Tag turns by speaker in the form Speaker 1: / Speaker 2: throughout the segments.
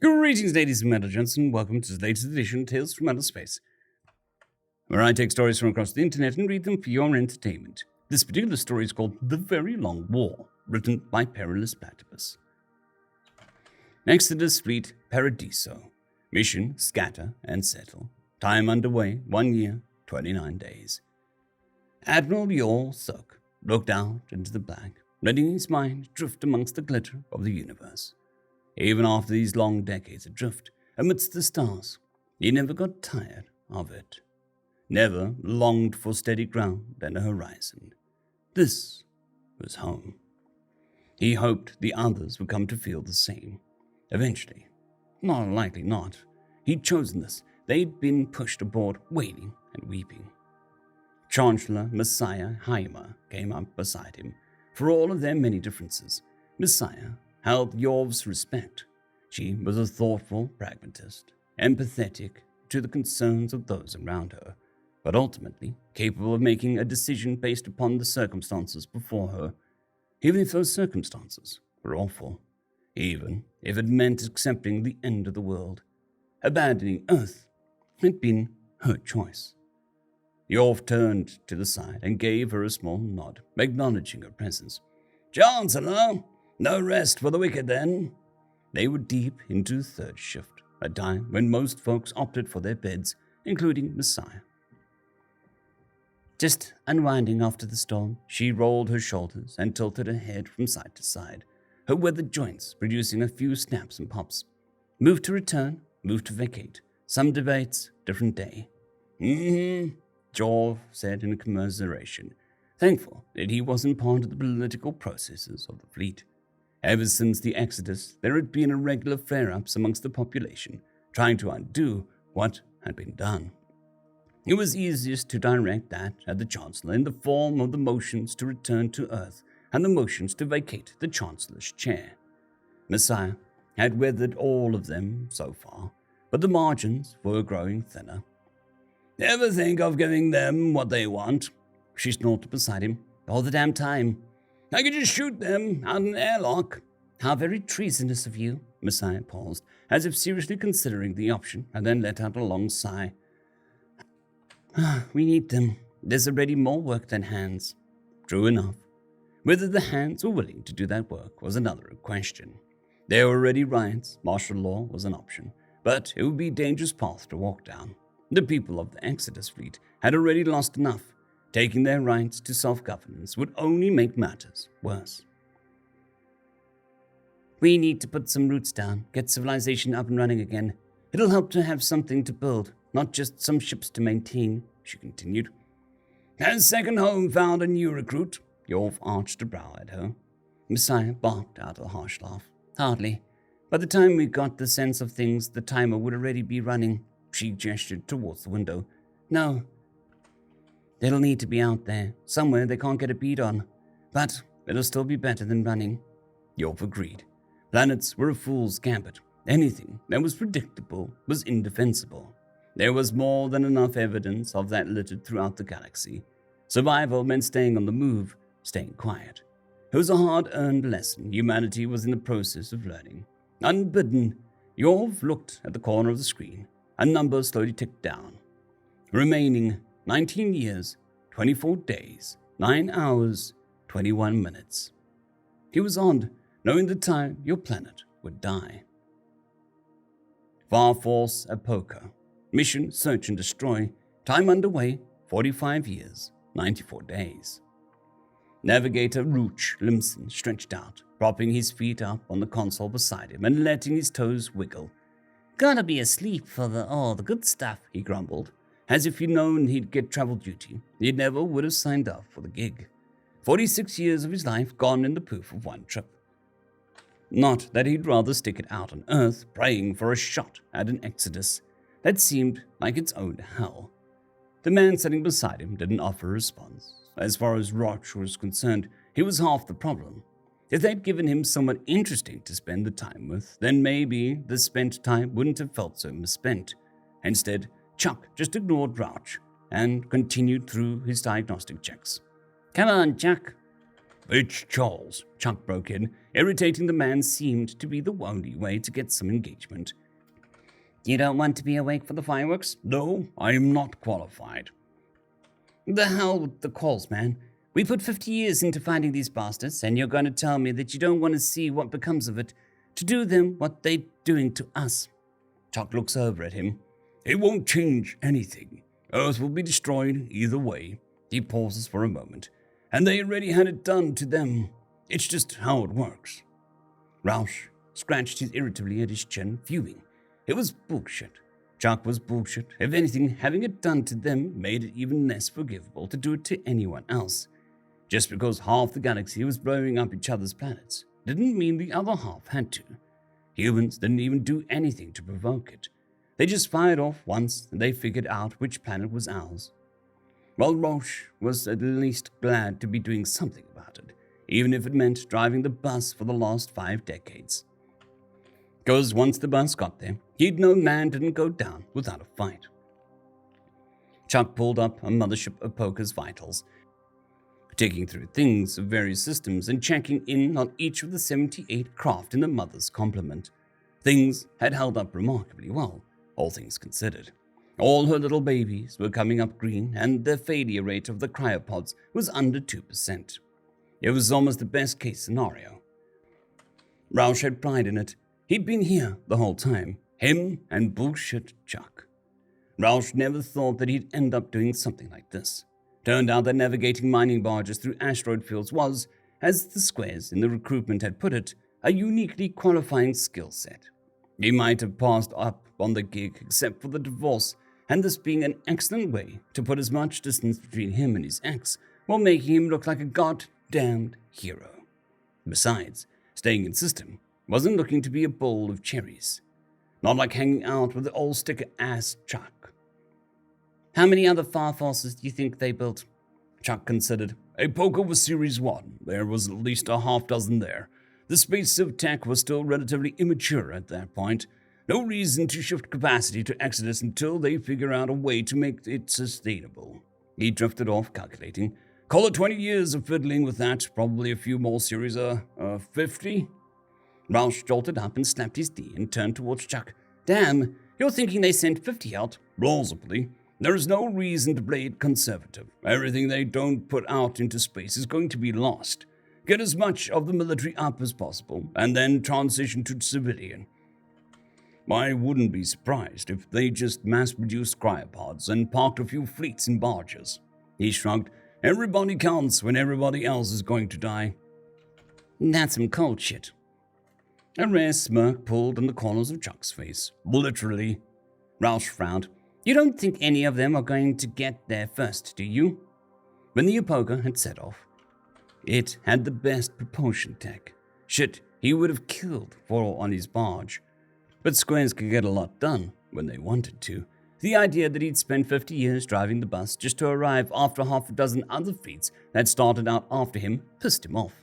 Speaker 1: Greetings, ladies and gentlemen, and welcome to the latest edition of Tales from Outer Space, where I take stories from across the internet and read them for your entertainment. This particular story is called The Very Long War, written by PerilousPlatypus. Exodus Fleet Paradiso. Mission Scatter and Settle. Time underway 1 year, 29 days. Admiral Yor Suk looked out into the black, letting his mind drift amongst the glitter of the universe. Even after these long decades adrift amidst the stars, he never got tired of it. Never longed for steady ground and a horizon. This was home. He hoped the others would come to feel the same. Eventually. More likely not. He'd chosen this. They'd been pushed aboard, wailing and weeping. Chancellor Messiah Haima came up beside him. For all of their many differences, Messiah held Yorv's respect. She was a thoughtful pragmatist, empathetic to the concerns of those around her, but ultimately capable of making a decision based upon the circumstances before her, even if those circumstances were awful, even if it meant accepting the end of the world. Abandoning Earth had been her choice. Yorv turned to the side and gave her a small nod, acknowledging her presence. "Chancellor! No rest for the wicked, then." They were deep into third shift, a time when most folks opted for their beds, including Messiah. Just unwinding after the storm, she rolled her shoulders and tilted her head from side to side, her weathered joints producing a few snaps and pops. Move to return, move to vacate. Some debates, different day. Jorv said in commiseration, thankful that he wasn't part of the political processes of the fleet. Ever since the Exodus, there had been irregular flare-ups amongst the population, trying to undo what had been done. It was easiest to direct that at the Chancellor in the form of the motions to return to Earth and the motions to vacate the Chancellor's chair. Messiah had weathered all of them so far, but the margins were growing thinner. "Ever think of giving them what they want?" she snorted beside him. "All the damn time. I could just shoot them out an airlock." "How very treasonous of you," Messiah paused, as if seriously considering the option, and then let out a long sigh. "We need them. There's already more work than hands." True enough. Whether the hands were willing to do that work was another question. There were already riots, martial law was an option, but it would be a dangerous path to walk down. The people of the Exodus fleet had already lost enough. Taking their rights to self-governance would only make matters worse. "We need to put some roots down, get civilization up and running again. It'll help to have something to build, not just some ships to maintain," she continued. "Has Second Home found a new recruit?" Yorv arched a brow at her. Messiah barked out a harsh laugh. "Hardly. By the time we got the sense of things, the timer would already be running." She gestured towards the window. "No. They'll need to be out there, somewhere they can't get a beat on. But it'll still be better than running." Yorv agreed. Planets were a fool's gambit. Anything that was predictable was indefensible. There was more than enough evidence of that littered throughout the galaxy. Survival meant staying on the move, staying quiet. It was a hard-earned lesson humanity was in the process of learning. Unbidden, Yorv looked at the corner of the screen. A number slowly ticked down. Remaining 19 years, 24 days, 9 hours, 21 minutes. It was odd, knowing the time your planet would die. Far Force Apoka. Mission Search and Destroy. Time underway, 45 years, 94 days. Navigator Rooch Limson stretched out, propping his feet up on the console beside him and letting his toes wiggle. "Gotta be asleep for all the good stuff," he grumbled. As if he'd known he'd get travel duty, he never would have signed up for the gig. 46 years of his life gone in the poof of one trip. Not that he'd rather stick it out on Earth, praying for a shot at an Exodus. That seemed like its own hell. The man sitting beside him didn't offer a response. As far as Roch was concerned, he was half the problem. If they'd given him someone interesting to spend the time with, then maybe the spent time wouldn't have felt so misspent. Instead, Chuck just ignored Roch and continued through his diagnostic checks. "Come on, Chuck." It's Charles, Chuck broke in, irritating the man seemed to be the only way to get some engagement. You don't want to be awake for the fireworks? No, I am not qualified. The hell with the calls, man. We put 50 years into finding these bastards, and you're going to tell me that you don't want to see what becomes of it, to do them what they're doing to us. Chuck looks over at him. It won't change anything. Earth will be destroyed either way. He pauses for a moment. And they already had it done to them. It's just how it works. Roush scratched irritably at his chin, fuming. It was bullshit. Chuck was bullshit. If anything, having it done to them made it even less forgivable to do it to anyone else. Just because half the galaxy was blowing up each other's planets didn't mean the other half had to. Humans didn't even do anything to provoke it. They just fired off once and they figured out which planet was ours. Well, Roche was at least glad to be doing something about it, even if it meant driving the bus for the last 5 decades. Because once the bus got there, he'd known man didn't go down without a fight. Chuck pulled up a mothership of Poker's vitals, taking through things of various systems and checking in on each of the 78 craft in the mother's complement. Things had held up remarkably well, all things considered. All her little babies were coming up green, and the failure rate of the cryopods was under 2%. It was almost the best-case scenario. Roush had pride in it. He'd been here the whole time, him and bullshit Chuck. Roush never thought that he'd end up doing something like this. Turned out that navigating mining barges through asteroid fields was, as the squares in the recruitment had put it, a uniquely qualifying skill set. He might have passed up on the gig except for the divorce, and this being an excellent way to put as much distance between him and his ex while making him look like a goddamned hero. Besides, staying in system wasn't looking to be a bowl of cherries. Not like hanging out with the old sticker-ass Chuck. How many other Far Forces do you think they built? Chuck considered. A Poker was Series 1. There was at least a half dozen there. The space civ tech was still relatively immature at that point. No reason to shift capacity to Exodus until they figure out a way to make it sustainable. He drifted off, calculating. Call it 20 years of fiddling with that, probably a few more series, 50? Roush jolted up and slapped his knee and turned towards Chuck. Damn, you're thinking they sent 50 out? Plausibly. There is no reason to play it conservative. Everything they don't put out into space is going to be lost. Get as much of the military up as possible, and then transition to civilian. I wouldn't be surprised if they just mass-produced cryopods and parked a few fleets in barges. He shrugged. Everybody counts when everybody else is going to die. That's some cold shit. A rare smirk pulled in the corners of Chuck's face. Literally. Roush frowned. You don't think any of them are going to get there first, do you? When the Apoga had set off, it had the best propulsion tech. Shit, he would have killed for on his barge. But squares could get a lot done when they wanted to. The idea that he'd spent 50 years driving the bus just to arrive after half a dozen other fleets that started out after him pissed him off.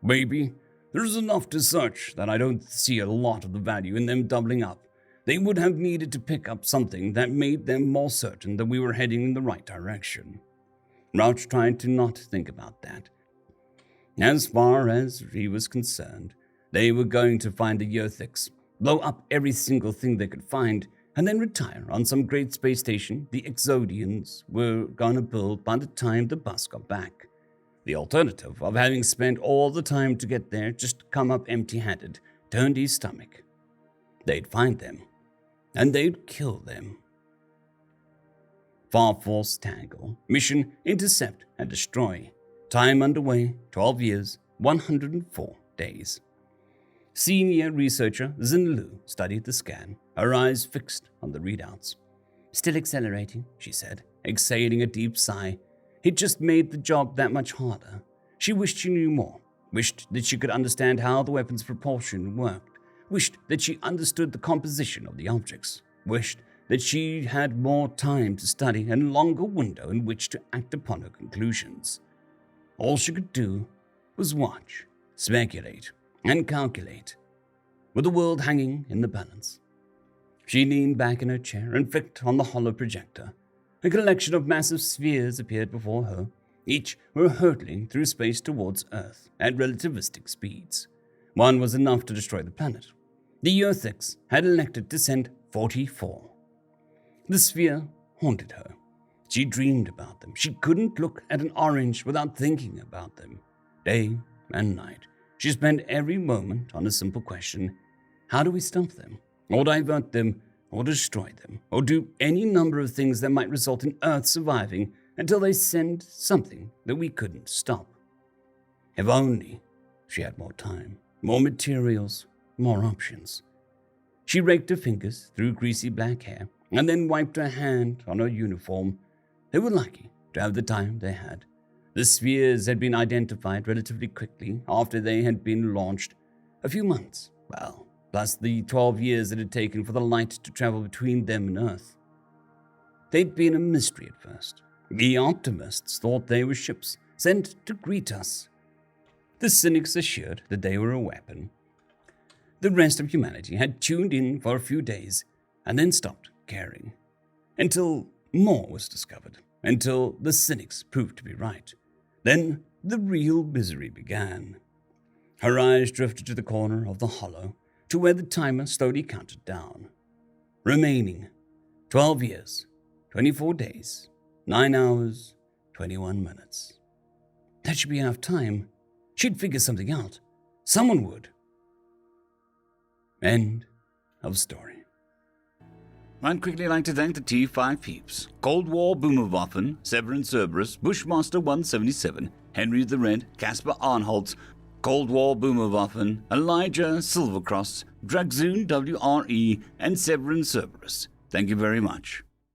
Speaker 1: Maybe there's enough to search that I don't see a lot of the value in them doubling up. They would have needed to pick up something that made them more certain that we were heading in the right direction. Rouch tried to not think about that. As far as he was concerned, they were going to find the Yothics, blow up every single thing they could find, and then retire on some great space station the Exodians were gonna build by the time the bus got back. The alternative of having spent all the time to get there just to come up empty-handed turned his stomach. They'd find them, and they'd kill them. Far Force Tangle, mission Intercept and Destroy. Time underway, 12 years, 104 days. Senior researcher Zinlu studied the scan, her eyes fixed on the readouts. Still accelerating, she said, exhaling a deep sigh. It just made the job that much harder. She wished she knew more, wished that she could understand how the weapon's propulsion worked, wished that she understood the composition of the objects, wished that she had more time to study and a longer window in which to act upon her conclusions. All she could do was watch, speculate, and calculate, with the world hanging in the balance. She leaned back in her chair and flicked on the hollow projector. A collection of massive spheres appeared before her, Each were hurtling through space towards Earth at relativistic speeds. One was enough to destroy the planet. The Earthics had elected to send 44. The sphere haunted her. She dreamed about them. She couldn't look at an orange without thinking about them. Day and night, she spent every moment on a simple question: how do we stop them, or divert them, or destroy them, or do any number of things that might result in Earth surviving until they send something that we couldn't stop? If only she had more time, more materials, more options. She raked her fingers through greasy black hair and then wiped her hand on her uniform. They were lucky to have the time they had. The spheres had been identified relatively quickly after they had been launched. A few months, well, plus the 12 years it had taken for the light to travel between them and Earth. They'd been a mystery at first. The optimists thought they were ships sent to greet us. The cynics assured that they were a weapon. The rest of humanity had tuned in for a few days and then stopped caring. Until more was discovered. Until the cynics proved to be right. Then the real misery began. Her eyes drifted to the corner of the hollow, to where the timer slowly counted down. Remaining 12 years, 24 days, 9 hours, 21 minutes. That should be enough time. She'd figure something out. Someone would. End of story.
Speaker 2: I'd quickly like to thank the T5 peeps: Cold War Boomerwaffen, Severin Cerberus, Bushmaster 177, Henry the Red, Caspar Arnholtz, Cold War Boomerwaffen, Elijah Silvercross, Dragzoon WRE, and Severin Cerberus. Thank you very much.